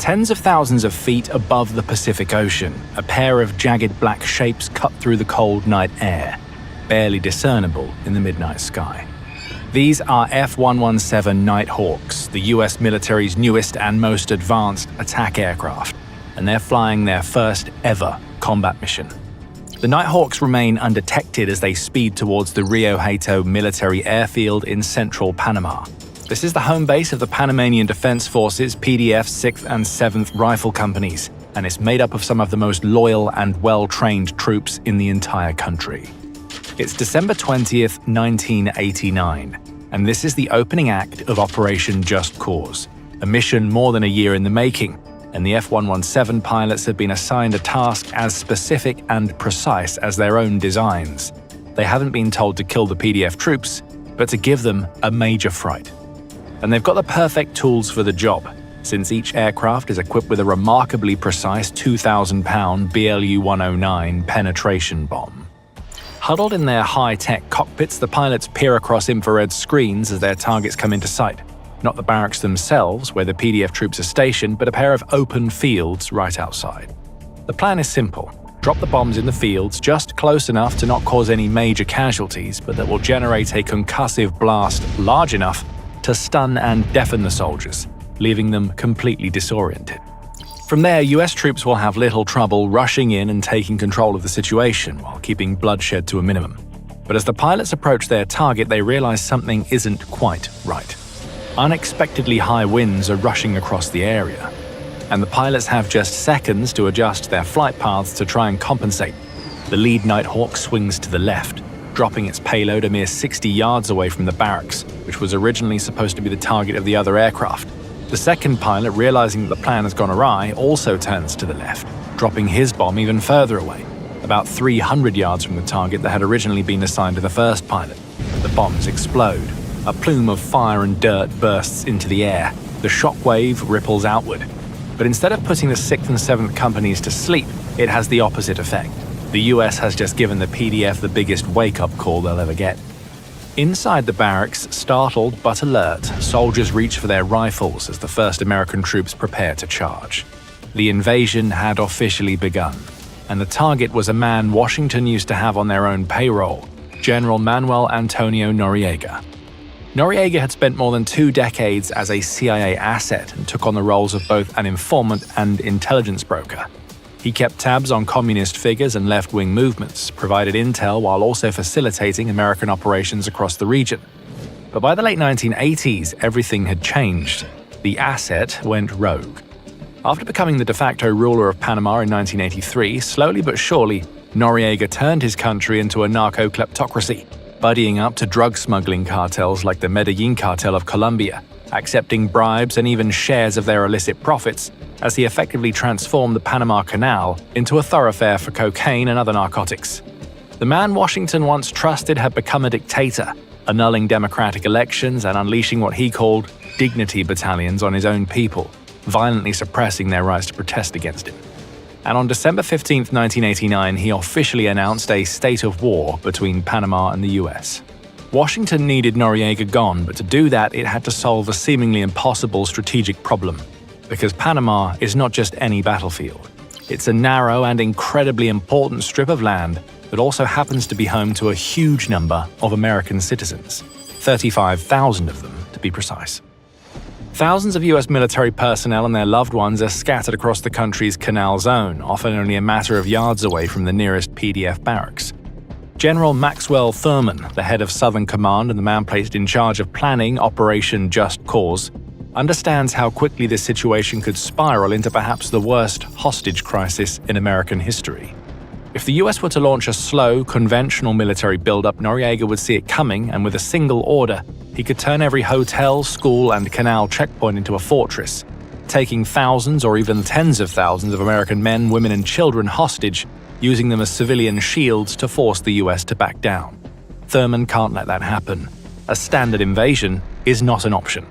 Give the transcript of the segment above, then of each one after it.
Tens of thousands of feet above the Pacific Ocean, a pair of jagged black shapes cut through the cold night air, barely discernible in the midnight sky. These are F-117 Nighthawks, the US military's newest and most advanced attack aircraft, and they're flying their first ever combat mission. The Nighthawks remain undetected as they speed towards the Rio Hato Military Airfield in central Panama. This is the home base of the Panamanian Defense Forces PDF 6th and 7th Rifle Companies, and it's made up of some of the most loyal and well-trained troops in the entire country. It's December 20th, 1989, and this is the opening act of Operation Just Cause, a mission more than a year in the making, and the F-117 pilots have been assigned a task as specific and precise as their own designs. They haven't been told to kill the PDF troops, but to give them a major fright. And they've got the perfect tools for the job, since each aircraft is equipped with a remarkably precise 2,000-pound BLU-109 penetration bomb. Huddled in their high-tech cockpits, the pilots peer across infrared screens as their targets come into sight. Not the barracks themselves, where the PDF troops are stationed, but a pair of open fields right outside. The plan is simple. Drop the bombs in the fields just close enough to not cause any major casualties, but that will generate a concussive blast large enough to stun and deafen the soldiers, leaving them completely disoriented. From there, US troops will have little trouble rushing in and taking control of the situation while keeping bloodshed to a minimum. But as the pilots approach their target, they realize something isn't quite right. Unexpectedly high winds are rushing across the area, and the pilots have just seconds to adjust their flight paths to try and compensate. The lead Nighthawk swings to the left, dropping its payload a mere 60 yards away from the barracks, which was originally supposed to be the target of the other aircraft. The second pilot, realizing that the plan has gone awry, also turns to the left, dropping his bomb even further away, about 300 yards from the target that had originally been assigned to the first pilot. The bombs explode. A plume of fire and dirt bursts into the air. The shockwave ripples outward. But instead of putting the 6th and 7th companies to sleep, it has the opposite effect. The US has just given the PDF the biggest wake-up call they'll ever get. Inside the barracks, startled but alert, soldiers reach for their rifles as the first American troops prepare to charge. The invasion had officially begun, and the target was a man Washington used to have on their own payroll, General Manuel Antonio Noriega. Noriega had spent more than 2 decades as a CIA asset and took on the roles of both an informant and intelligence broker. He kept tabs on communist figures and left-wing movements, provided intel while also facilitating American operations across the region. But by the late 1980s, everything had changed. The asset went rogue. After becoming the de facto ruler of Panama in 1983, slowly but surely, Noriega turned his country into a narco-kleptocracy, buddying up to drug smuggling cartels like the Medellin cartel of Colombia, accepting bribes and even shares of their illicit profits, as he effectively transformed the Panama Canal into a thoroughfare for cocaine and other narcotics. The man Washington once trusted had become a dictator, annulling democratic elections and unleashing what he called dignity battalions on his own people, violently suppressing their rights to protest against him. And on December 15, 1989, he officially announced a state of war between Panama and the US. Washington needed Noriega gone, but to do that, it had to solve a seemingly impossible strategic problem. Because Panama is not just any battlefield. It's a narrow and incredibly important strip of land that also happens to be home to a huge number of American citizens, 35,000 of them to be precise. Thousands of US military personnel and their loved ones are scattered across the country's Canal Zone, often only a matter of yards away from the nearest PDF barracks. General Maxwell Thurman, the head of Southern Command and the man placed in charge of planning Operation Just Cause, understands how quickly this situation could spiral into perhaps the worst hostage crisis in American history. If the US were to launch a slow, conventional military buildup, Noriega would see it coming, and with a single order, he could turn every hotel, school, and canal checkpoint into a fortress, taking thousands or even tens of thousands of American men, women, and children hostage, using them as civilian shields to force the US to back down. Thurman can't let that happen. A standard invasion is not an option.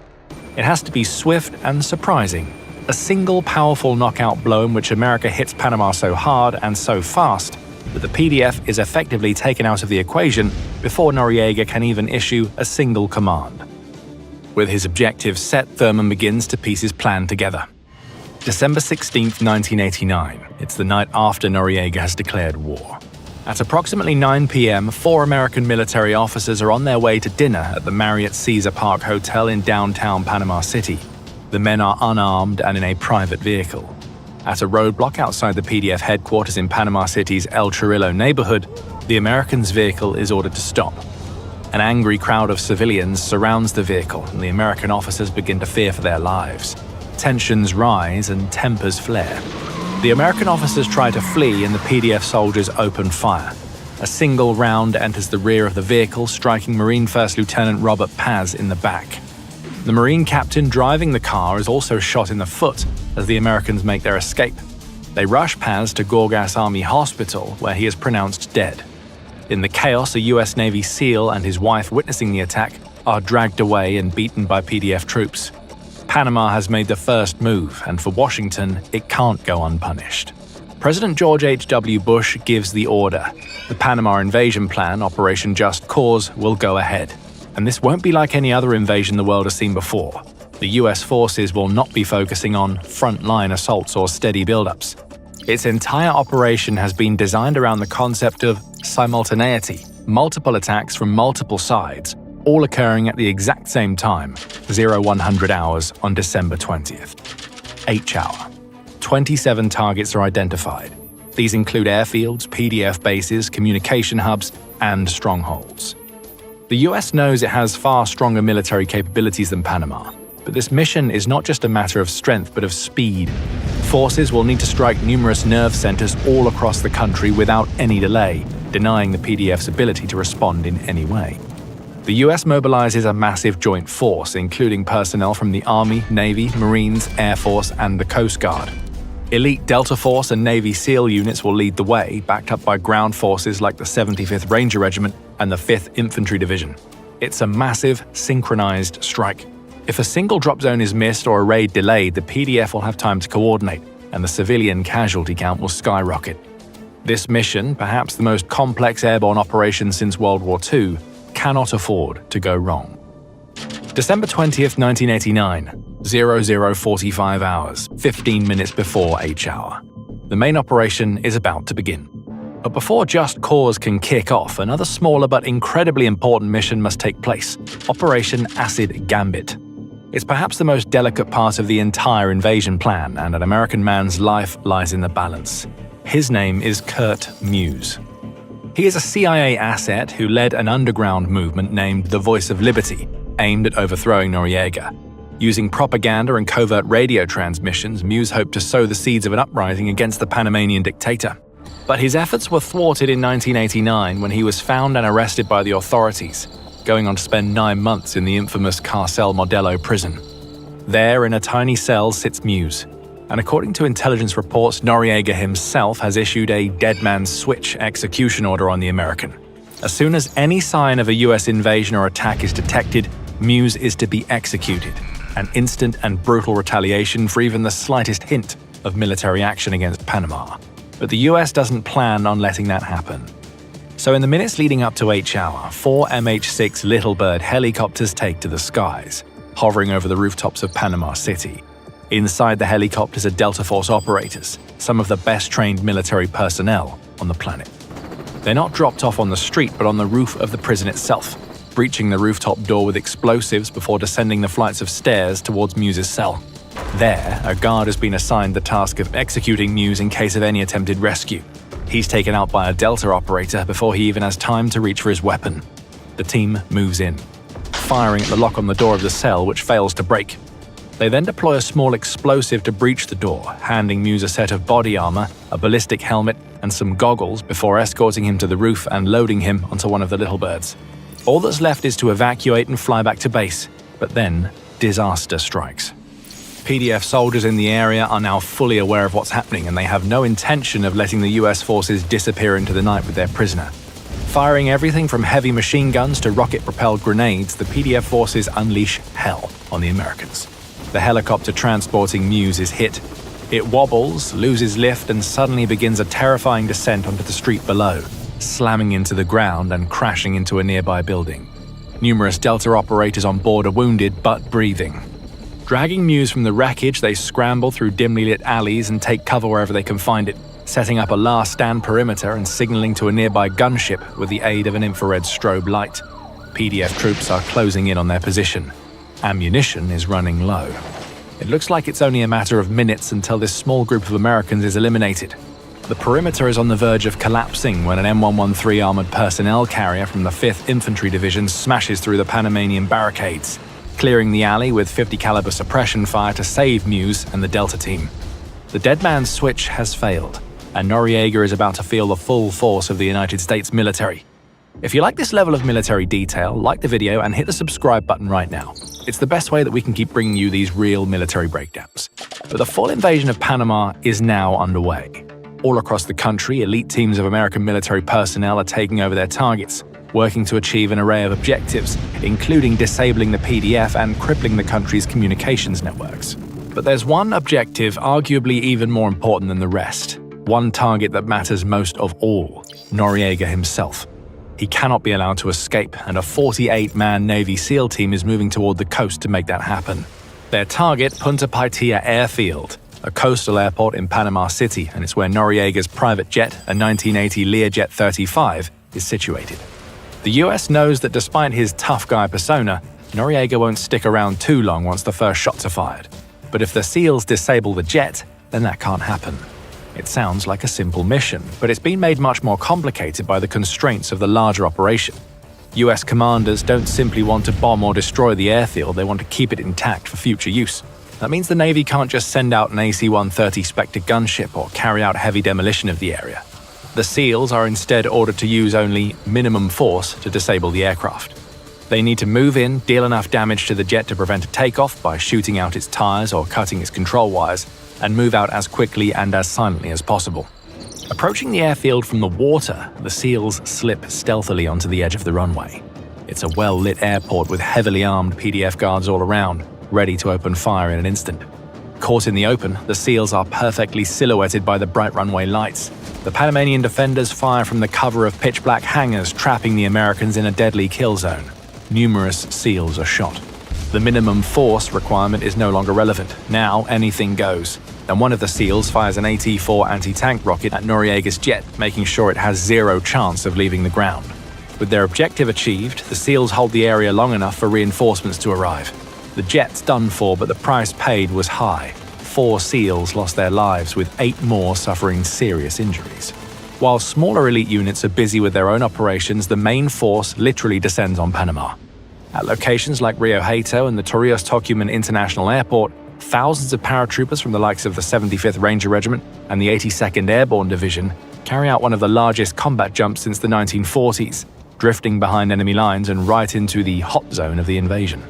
It has to be swift and surprising, a single powerful knockout blow in which America hits Panama so hard and so fast that the PDF is effectively taken out of the equation before Noriega can even issue a single command. With his objectives set, Thurman begins to piece his plan together. December 16, 1989. It's the night after Noriega has declared war. At approximately 9 p.m., 4 American military officers are on their way to dinner at the Marriott Caesar Park Hotel in downtown Panama City. The men are unarmed and in a private vehicle. At a roadblock outside the PDF headquarters in Panama City's El Chorrillo neighborhood, the Americans' vehicle is ordered to stop. An angry crowd of civilians surrounds the vehicle, and the American officers begin to fear for their lives. Tensions rise and tempers flare. The American officers try to flee and the PDF soldiers open fire. A single round enters the rear of the vehicle, striking Marine First Lieutenant Robert Paz in the back. The Marine captain driving the car is also shot in the foot as the Americans make their escape. They rush Paz to Gorgas Army Hospital, where he is pronounced dead. In the chaos, a US Navy SEAL and his wife witnessing the attack are dragged away and beaten by PDF troops. Panama has made the first move, and for Washington, it can't go unpunished. President George H.W. Bush gives the order. The Panama invasion plan, Operation Just Cause, will go ahead. And this won't be like any other invasion the world has seen before. The US forces will not be focusing on frontline assaults or steady buildups. Its entire operation has been designed around the concept of simultaneity, multiple attacks from multiple sides, all occurring at the exact same time, 0100 hours on December 20th. H-hour. 27 targets are identified. These include airfields, PDF bases, communication hubs, and strongholds. The US knows it has far stronger military capabilities than Panama, but this mission is not just a matter of strength but of speed. Forces will need to strike numerous nerve centers all across the country without any delay, denying the PDF's ability to respond in any way. The US mobilizes a massive joint force, including personnel from the Army, Navy, Marines, Air Force, and the Coast Guard. Elite Delta Force and Navy SEAL units will lead the way, backed up by ground forces like the 75th Ranger Regiment and the 5th Infantry Division. It's a massive, synchronized strike. If a single drop zone is missed or a raid delayed, the PDF will have time to coordinate, and the civilian casualty count will skyrocket. This mission, perhaps the most complex airborne operation since World War II, cannot afford to go wrong. December 20th, 1989, 0045 hours, 15 minutes before H-hour. The main operation is about to begin. But before Just Cause can kick off, another smaller but incredibly important mission must take place: Operation Acid Gambit. It's perhaps the most delicate part of the entire invasion plan, and an American man's life lies in the balance. His name is Kurt Muse. He is a CIA asset who led an underground movement named the Voice of Liberty, aimed at overthrowing Noriega. Using propaganda and covert radio transmissions, Muse hoped to sow the seeds of an uprising against the Panamanian dictator. But his efforts were thwarted in 1989 when he was found and arrested by the authorities, going on to spend 9 months in the infamous Carcel Modelo prison. There, in a tiny cell, sits Muse. And according to intelligence reports, Noriega himself has issued a dead man's switch execution order on the American. As soon as any sign of a US invasion or attack is detected, Muse is to be executed, an instant and brutal retaliation for even the slightest hint of military action against Panama. But the US doesn't plan on letting that happen. So in the minutes leading up to H-hour, 4 MH-6 Little Bird helicopters take to the skies, hovering over the rooftops of Panama City. Inside the helicopters are Delta Force operators, some of the best-trained military personnel on the planet. They're not dropped off on the street, but on the roof of the prison itself, breaching the rooftop door with explosives before descending the flights of stairs towards Muse's cell. There, a guard has been assigned the task of executing Muse in case of any attempted rescue. He's taken out by a Delta operator before he even has time to reach for his weapon. The team moves in, firing at the lock on the door of the cell, which fails to break. They then deploy a small explosive to breach the door, handing Muse a set of body armor, a ballistic helmet, and some goggles before escorting him to the roof and loading him onto one of the Little Birds. All that's left is to evacuate and fly back to base, but then disaster strikes. PDF soldiers in the area are now fully aware of what's happening, and they have no intention of letting the US forces disappear into the night with their prisoner. Firing everything from heavy machine guns to rocket-propelled grenades, the PDF forces unleash hell on the Americans. The helicopter transporting Muse is hit. It wobbles, loses lift, and suddenly begins a terrifying descent onto the street below, slamming into the ground and crashing into a nearby building. Numerous Delta operators on board are wounded but breathing. Dragging Muse from the wreckage, they scramble through dimly lit alleys and take cover wherever they can find it, setting up a last stand perimeter and signaling to a nearby gunship with the aid of an infrared strobe light. PDF troops are closing in on their position. Ammunition is running low. It looks like it's only a matter of minutes until this small group of Americans is eliminated. The perimeter is on the verge of collapsing when an M113 armored personnel carrier from the 5th Infantry Division smashes through the Panamanian barricades, clearing the alley with 50 caliber suppression fire to save Muse and the Delta team. The dead man's switch has failed, and Noriega is about to feel the full force of the United States military. If you like this level of military detail, like the video and hit the subscribe button right now. It's the best way that we can keep bringing you these real military breakdowns. But the full invasion of Panama is now underway. All across the country, elite teams of American military personnel are taking over their targets, working to achieve an array of objectives, including disabling the PDF and crippling the country's communications networks. But there's one objective arguably even more important than the rest. One target that matters most of all: Noriega himself. He cannot be allowed to escape, and a 48-man Navy SEAL team is moving toward the coast to make that happen. Their target, Punta Paitilla Airfield, a coastal airport in Panama City, and it's where Noriega's private jet, a 1980 Learjet 35, is situated. The US knows that despite his tough guy persona, Noriega won't stick around too long once the first shots are fired. But if the SEALs disable the jet, then that can't happen. It sounds like a simple mission, but it's been made much more complicated by the constraints of the larger operation. US commanders don't simply want to bomb or destroy the airfield, they want to keep it intact for future use. That means the Navy can't just send out an AC-130 Spectre gunship or carry out heavy demolition of the area. The SEALs are instead ordered to use only minimum force to disable the aircraft. They need to move in, deal enough damage to the jet to prevent a takeoff by shooting out its tires or cutting its control wires, and move out as quickly and as silently as possible. Approaching the airfield from the water, the SEALs slip stealthily onto the edge of the runway. It's a well-lit airport with heavily armed PDF guards all around, ready to open fire in an instant. Caught in the open, the SEALs are perfectly silhouetted by the bright runway lights. The Panamanian defenders fire from the cover of pitch-black hangars, trapping the Americans in a deadly kill zone. Numerous SEALs are shot. The minimum force requirement is no longer relevant. Now, anything goes. And one of the SEALs fires an AT-4 anti-tank rocket at Noriega's jet, making sure it has zero chance of leaving the ground. With their objective achieved, the SEALs hold the area long enough for reinforcements to arrive. The jet's done for, but the price paid was high. 4 SEALs lost their lives, with 8 more suffering serious injuries. While smaller elite units are busy with their own operations, the main force literally descends on Panama. At locations like Rio Hato and the Torrijos Tocumen International Airport, thousands of paratroopers from the likes of the 75th Ranger Regiment and the 82nd Airborne Division carry out one of the largest combat jumps since the 1940s, drifting behind enemy lines and right into the hot zone of the invasion.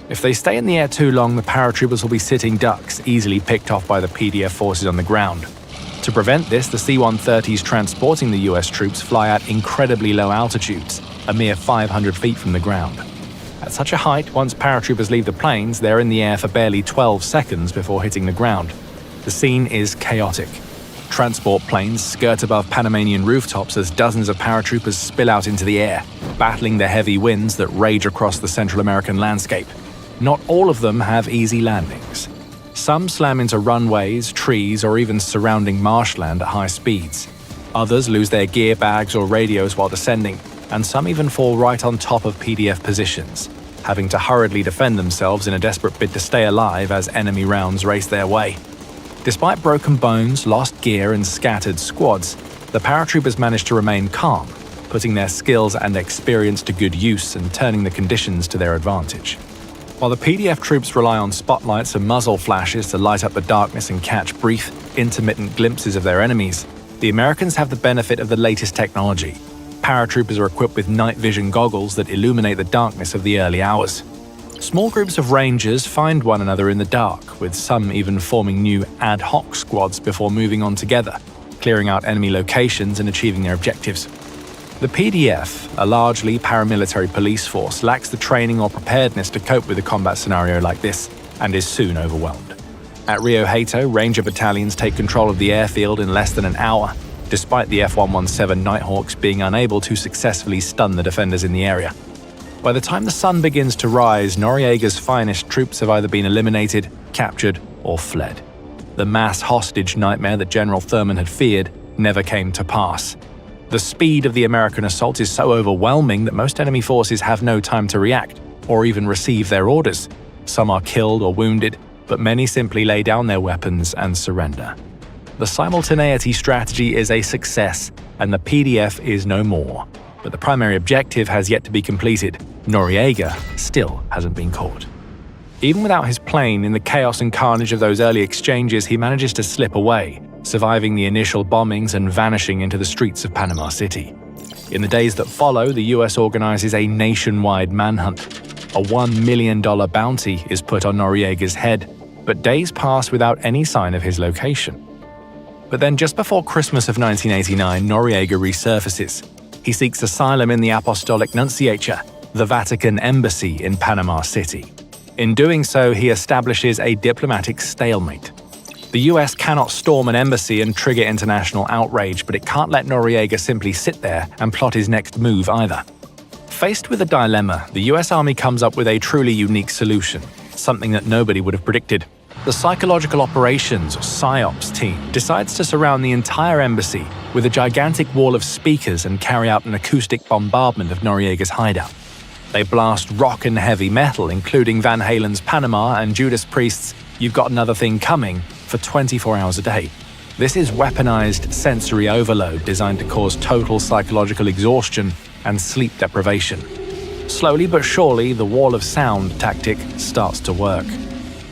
If they stay in the air too long, the paratroopers will be sitting ducks, easily picked off by the PDF forces on the ground. To prevent this, the C-130s transporting the US troops fly at incredibly low altitudes, a mere 500 feet from the ground. At such a height, once paratroopers leave the planes, they're in the air for barely 12 seconds before hitting the ground. The scene is chaotic. Transport planes skirt above Panamanian rooftops as dozens of paratroopers spill out into the air, battling the heavy winds that rage across the Central American landscape. Not all of them have easy landings. Some slam into runways, trees, or even surrounding marshland at high speeds. Others lose their gear bags or radios while descending, and some even fall right on top of PDF positions, having to hurriedly defend themselves in a desperate bid to stay alive as enemy rounds race their way. Despite broken bones, lost gear, and scattered squads, the paratroopers manage to remain calm, putting their skills and experience to good use and turning the conditions to their advantage. While the PDF troops rely on spotlights and muzzle flashes to light up the darkness and catch brief, intermittent glimpses of their enemies, the Americans have the benefit of the latest technology. Paratroopers are equipped with night vision goggles that illuminate the darkness of the early hours. Small groups of Rangers find one another in the dark, with some even forming new ad hoc squads before moving on together, clearing out enemy locations and achieving their objectives. The PDF, a largely paramilitary police force, lacks the training or preparedness to cope with a combat scenario like this, and is soon overwhelmed. At Rio Hato, Ranger battalions take control of the airfield in less than an hour, despite the F-117 Nighthawks being unable to successfully stun the defenders in the area. By the time the sun begins to rise, Noriega's finest troops have either been eliminated, captured, or fled. The mass hostage nightmare that General Thurman had feared never came to pass. The speed of the American assault is so overwhelming that most enemy forces have no time to react or even receive their orders. Some are killed or wounded, but many simply lay down their weapons and surrender. The simultaneity strategy is a success, and the PDF is no more. But the primary objective has yet to be completed. Noriega still hasn't been caught. Even without his plane, in the chaos and carnage of those early exchanges, he manages to slip away, surviving the initial bombings and vanishing into the streets of Panama City. In the days that follow, the US organizes a nationwide manhunt. A $1 million bounty is put on Noriega's head, but days pass without any sign of his location. But then just before Christmas of 1989, Noriega resurfaces. He seeks asylum in the Apostolic Nunciature, the Vatican Embassy in Panama City. In doing so, he establishes a diplomatic stalemate. The US cannot storm an embassy and trigger international outrage, but it can't let Noriega simply sit there and plot his next move either. Faced with a dilemma, the US Army comes up with a truly unique solution, something that nobody would have predicted. The Psychological Operations, or PSYOPS team, decides to surround the entire embassy with a gigantic wall of speakers and carry out an acoustic bombardment of Noriega's hideout. They blast rock and heavy metal, including Van Halen's Panama and Judas Priest's You've Got Another Thing Coming, for 24 hours a day. This is weaponized sensory overload designed to cause total psychological exhaustion and sleep deprivation. Slowly but surely, the wall of sound tactic starts to work.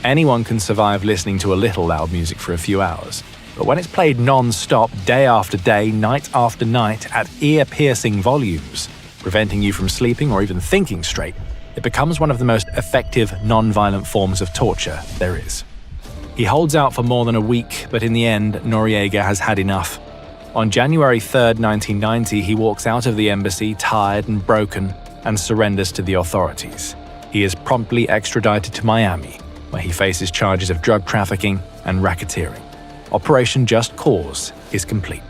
Anyone can survive listening to a little loud music for a few hours, but when it's played non-stop, day after day, night after night, at ear-piercing volumes, preventing you from sleeping or even thinking straight, it becomes one of the most effective non-violent forms of torture there is. He holds out for more than a week, but in the end, Noriega has had enough. On January 3, 1990, he walks out of the embassy tired and broken and surrenders to the authorities. He is promptly extradited to Miami, where he faces charges of drug trafficking and racketeering. Operation Just Cause is complete.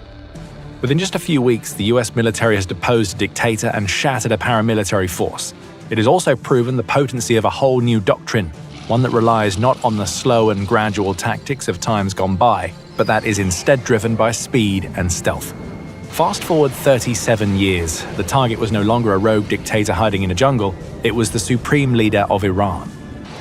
Within just a few weeks, the US military has deposed a dictator and shattered a paramilitary force. It has also proven the potency of a whole new doctrine, one that relies not on the slow and gradual tactics of times gone by, but that is instead driven by speed and stealth. Fast forward 37 years, the target was no longer a rogue dictator hiding in a jungle, it was the supreme leader of Iran.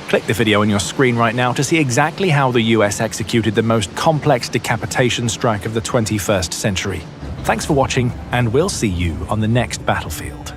Click the video on your screen right now to see exactly how the US executed the most complex decapitation strike of the 21st century. Thanks for watching, and we'll see you on the next battlefield.